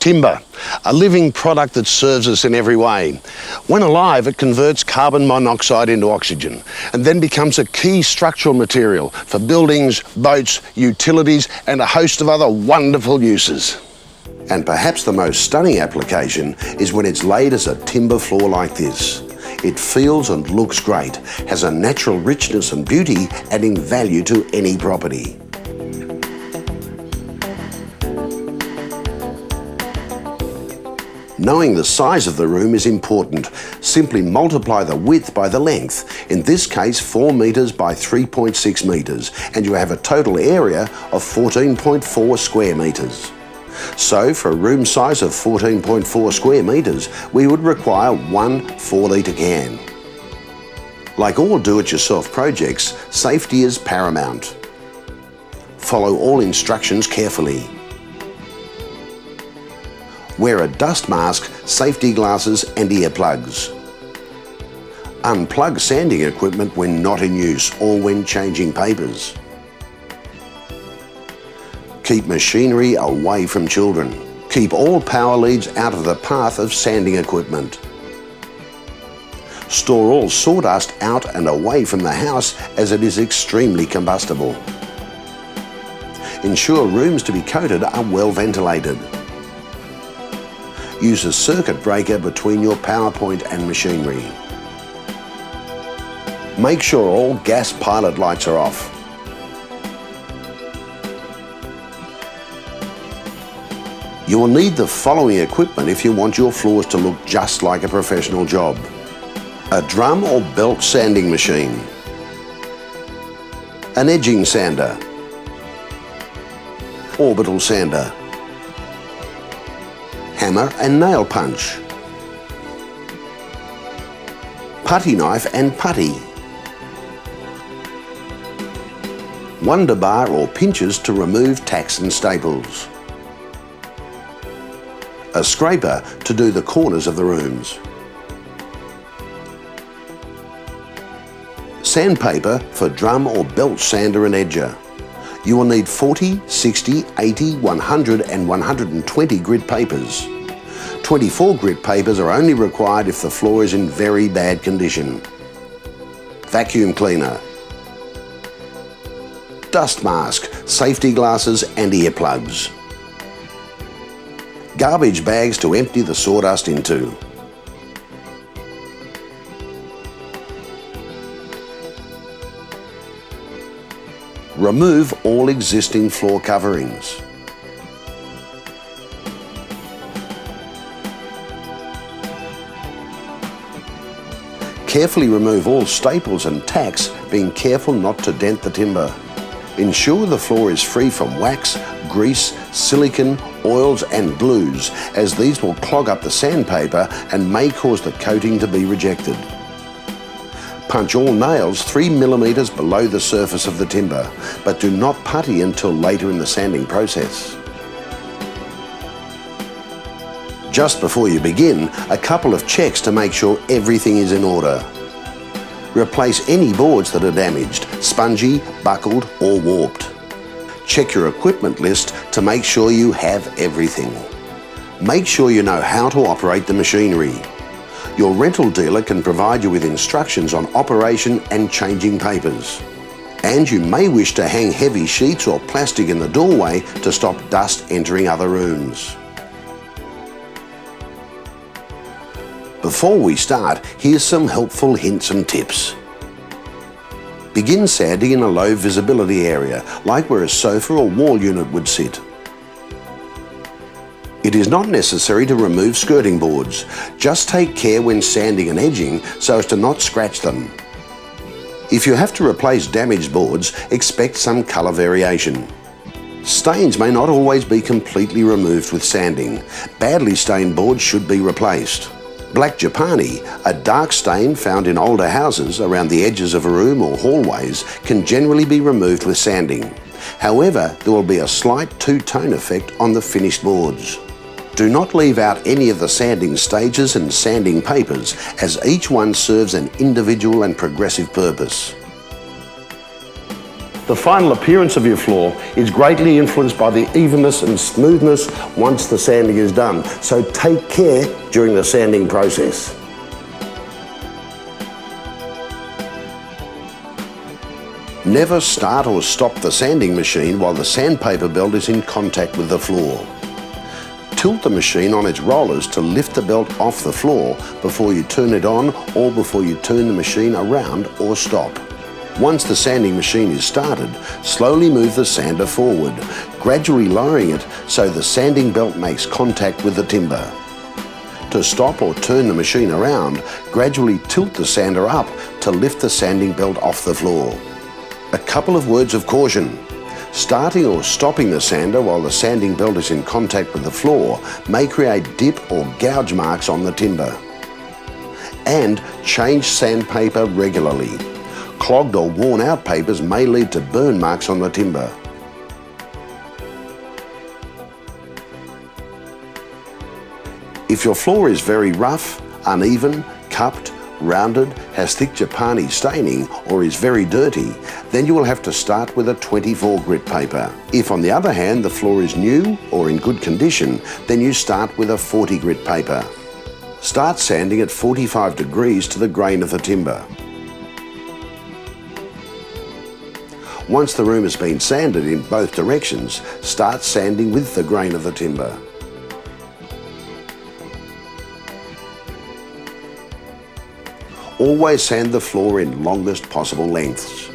Timber, a living product that serves us in every way. When alive, it converts carbon monoxide into oxygen and then becomes a key structural material for buildings, boats, utilities and a host of other wonderful uses. And perhaps the most stunning application is when it's laid as a timber floor like this. It feels and looks great, has a natural richness and beauty, adding value to any property. Knowing the size of the room is important. Simply multiply the width by the length, in this case 4 metres by 3.6 metres, and you have a total area of 14.4 square metres. So for a room size of 14.4 square metres, we would require one 4-litre can. Like all do-it-yourself projects, safety is paramount. Follow all instructions carefully. Wear a dust mask, safety glasses and earplugs. Unplug sanding equipment when not in use or when changing papers. Keep machinery away from children. Keep all power leads out of the path of sanding equipment. Store all sawdust out and away from the house as it is extremely combustible. Ensure rooms to be coated are well ventilated. Use a circuit breaker between your power point and machinery. Make sure all gas pilot lights are off. You will need the following equipment if you want your floors to look just like a professional job. A drum or belt sanding machine. An edging sander. Orbital sander. Hammer and nail punch. Putty knife and putty. Wonder bar or pinchers to remove tacks and staples. A scraper to do the corners of the rooms. Sandpaper for drum or belt sander and edger. You will need 40, 60, 80, 100 and 120 grit papers. 24 grit papers are only required if the floor is in very bad condition. Vacuum cleaner. Dust mask, safety glasses and earplugs. Garbage bags to empty the sawdust into. Remove all existing floor coverings. Carefully remove all staples and tacks, being careful not to dent the timber. Ensure the floor is free from wax, grease, silicone, oils and glues, as these will clog up the sandpaper and may cause the coating to be rejected. Punch all nails 3 millimetres below the surface of the timber, but do not putty until later in the sanding process. Just before you begin, a couple of checks to make sure everything is in order. Replace any boards that are damaged, spongy, buckled or warped. Check your equipment list to make sure you have everything. Make sure you know how to operate the machinery. Your rental dealer can provide you with instructions on operation and changing papers. And you may wish to hang heavy sheets or plastic in the doorway to stop dust entering other rooms. Before we start, here's some helpful hints and tips. Begin sanding in a low visibility area, like where a sofa or wall unit would sit. It is not necessary to remove skirting boards. Just take care when sanding and edging so as to not scratch them. If you have to replace damaged boards, expect some colour variation. Stains may not always be completely removed with sanding. Badly stained boards should be replaced. Black Japani, a dark stain found in older houses around the edges of a room or hallways, can generally be removed with sanding. However, there will be a slight two-tone effect on the finished boards. Do not leave out any of the sanding stages and sanding papers, as each one serves an individual and progressive purpose. The final appearance of your floor is greatly influenced by the evenness and smoothness once the sanding is done, so take care during the sanding process. Never start or stop the sanding machine while the sandpaper belt is in contact with the floor. Tilt the machine on its rollers to lift the belt off the floor before you turn it on or before you turn the machine around or stop. Once the sanding machine is started, slowly move the sander forward, gradually lowering it so the sanding belt makes contact with the timber. To stop or turn the machine around, gradually tilt the sander up to lift the sanding belt off the floor. A couple of words of caution. Starting or stopping the sander while the sanding belt is in contact with the floor may create dip or gouge marks on the timber. And change sandpaper regularly. Clogged or worn out papers may lead to burn marks on the timber. If your floor is very rough, uneven, cupped, rounded, has thick Japani staining or is very dirty, then you will have to start with a 24 grit paper. If on the other hand the floor is new or in good condition, then you start with a 40 grit paper. Start sanding at 45 degrees to the grain of the timber. Once the room has been sanded in both directions, start sanding with the grain of the timber. Always sand the floor in longest possible lengths.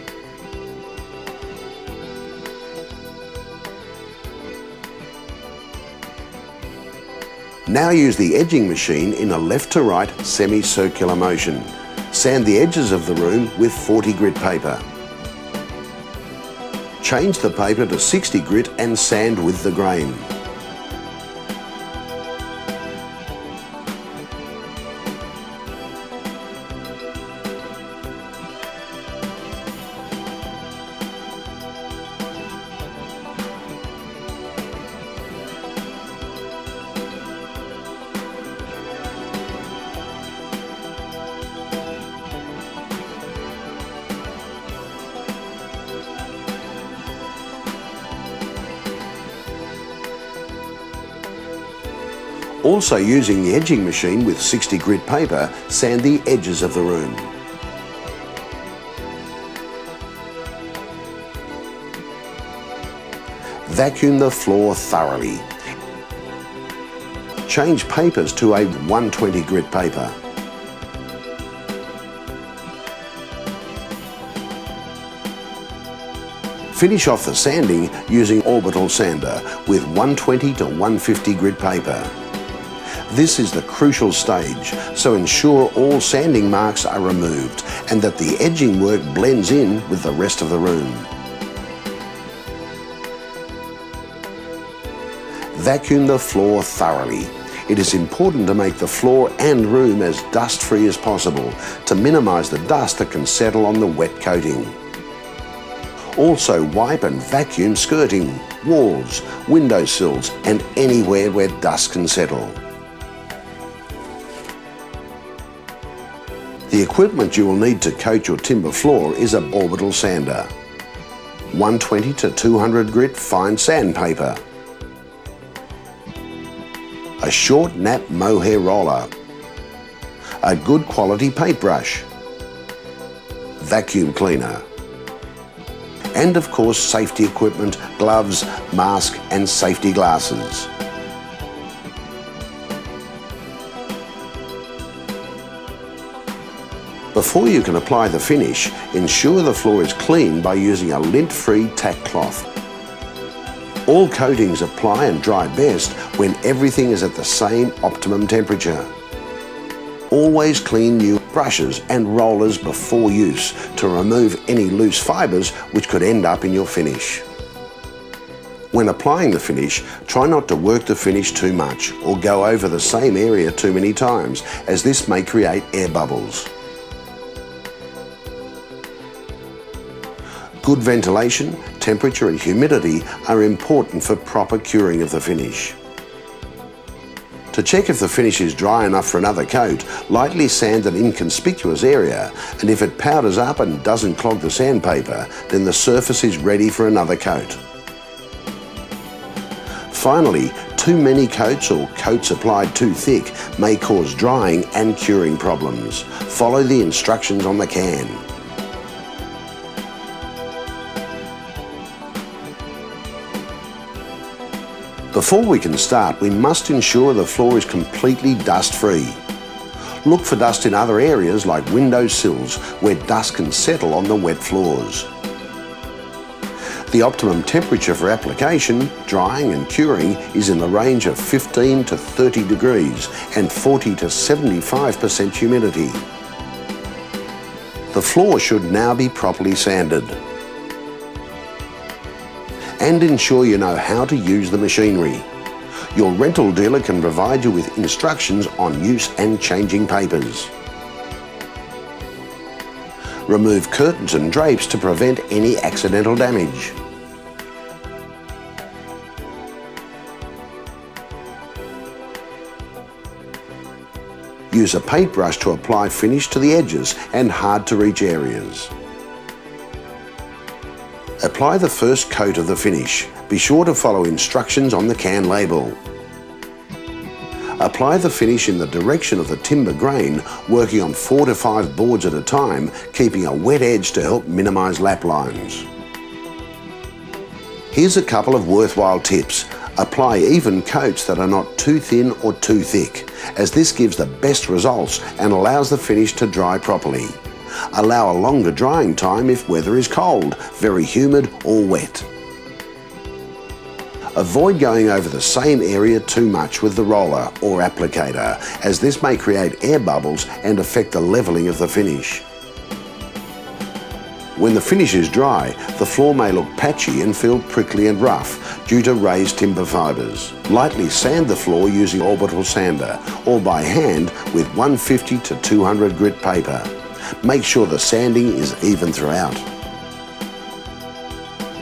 Now use the edging machine in a left to right semicircular motion. Sand the edges of the room with 40 grit paper. Change the paper to 60 grit and sand with the grain. Also using the edging machine with 60 grit paper, sand the edges of the room. Vacuum the floor thoroughly. Change papers to a 120 grit paper. Finish off the sanding using orbital sander with 120 to 150 grit paper. This is the crucial stage, so ensure all sanding marks are removed and that the edging work blends in with the rest of the room. Vacuum the floor thoroughly. It is important to make the floor and room as dust-free as possible to minimise the dust that can settle on the wet coating. Also wipe and vacuum skirting, walls, windowsills and anywhere where dust can settle. The equipment you will need to coat your timber floor is an orbital sander, 120 to 200 grit fine sandpaper, a short nap mohair roller, a good quality paintbrush, vacuum cleaner, and of course safety equipment, gloves, mask and safety glasses. Before you can apply the finish, ensure the floor is clean by using a lint-free tack cloth. All coatings apply and dry best when everything is at the same optimum temperature. Always clean new brushes and rollers before use to remove any loose fibres which could end up in your finish. When applying the finish, try not to work the finish too much or go over the same area too many times, as this may create air bubbles. Good ventilation, temperature and humidity are important for proper curing of the finish. To check if the finish is dry enough for another coat, lightly sand an inconspicuous area, and if it powders up and doesn't clog the sandpaper, then the surface is ready for another coat. Finally, too many coats or coats applied too thick may cause drying and curing problems. Follow the instructions on the can. Before we can start, we must ensure the floor is completely dust-free. Look for dust in other areas like window sills where dust can settle on the wet floors. The optimum temperature for application, drying and curing is in the range of 15 to 30 degrees and 40 to 75% humidity. The floor should now be properly sanded. And ensure you know how to use the machinery. Your rental dealer can provide you with instructions on use and changing papers. Remove curtains and drapes to prevent any accidental damage. Use a paintbrush to apply finish to the edges and hard-to-reach areas. Apply the first coat of the finish. Be sure to follow instructions on the can label. Apply the finish in the direction of the timber grain, working on 4 to 5 boards at a time, keeping a wet edge to help minimise lap lines. Here's a couple of worthwhile tips. Apply even coats that are not too thin or too thick, as this gives the best results and allows the finish to dry properly. Allow a longer drying time if weather is cold, very humid or wet. Avoid going over the same area too much with the roller or applicator, as this may create air bubbles and affect the levelling of the finish. When the finish is dry, the floor may look patchy and feel prickly and rough due to raised timber fibres. Lightly sand the floor using orbital sander or by hand with 150 to 200 grit paper. Make sure the sanding is even throughout.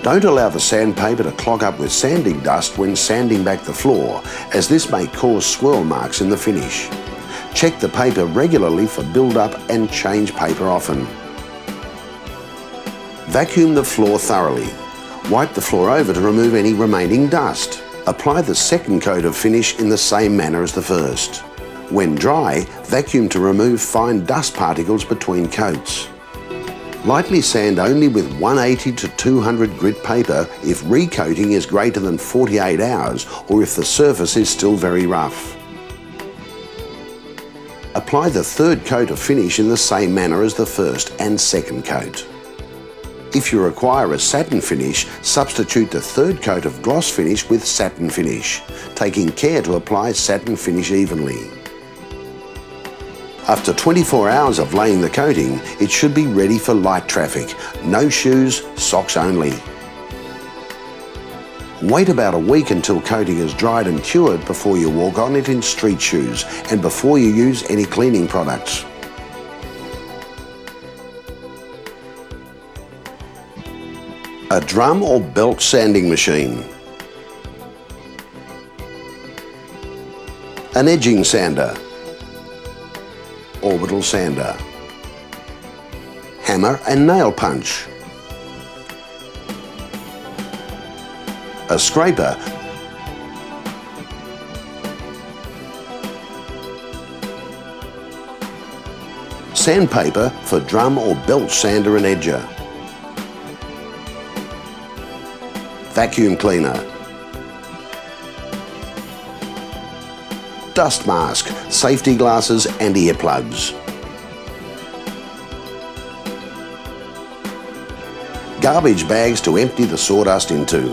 Don't allow the sandpaper to clog up with sanding dust when sanding back the floor, as this may cause swirl marks in the finish. Check the paper regularly for build-up and change paper often. Vacuum the floor thoroughly. Wipe the floor over to remove any remaining dust. Apply the second coat of finish in the same manner as the first. When dry, vacuum to remove fine dust particles between coats. Lightly sand only with 180 to 200 grit paper if recoating is greater than 48 hours or if the surface is still very rough. Apply the third coat of finish in the same manner as the first and second coat. If you require a satin finish, substitute the third coat of gloss finish with satin finish, taking care to apply satin finish evenly. After 24 hours of laying the coating, it should be ready for light traffic. No shoes, socks only. Wait about a week until coating is dried and cured before you walk on it in street shoes and before you use any cleaning products. A drum or belt sanding machine. An edging sander. Orbital sander. Hammer and nail punch. A scraper. Sandpaper for drum or belt sander and edger. Vacuum cleaner. Dust mask, safety glasses and earplugs. Garbage bags to empty the sawdust into.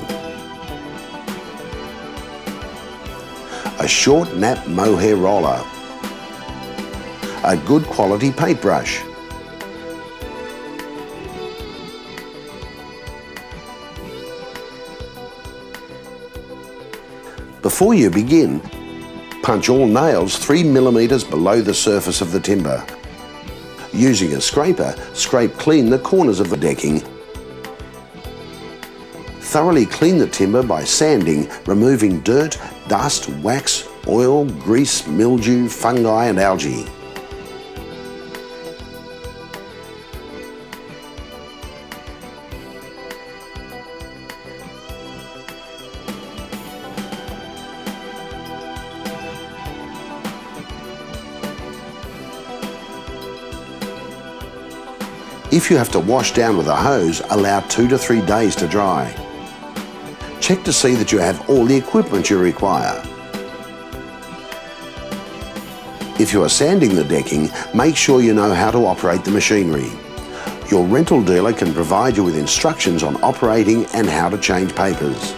A short nap mohair roller. A good quality paintbrush. Before you begin, punch all nails 3 mm below the surface of the timber. Using a scraper, scrape clean the corners of the decking. Thoroughly clean the timber by sanding, removing dirt, dust, wax oil, grease, mildew, fungi and algae. If you have to wash down with a hose, allow 2 to 3 days to dry. Check to see that you have all the equipment you require. If you are sanding the decking, make sure you know how to operate the machinery. Your rental dealer can provide you with instructions on operating and how to change papers.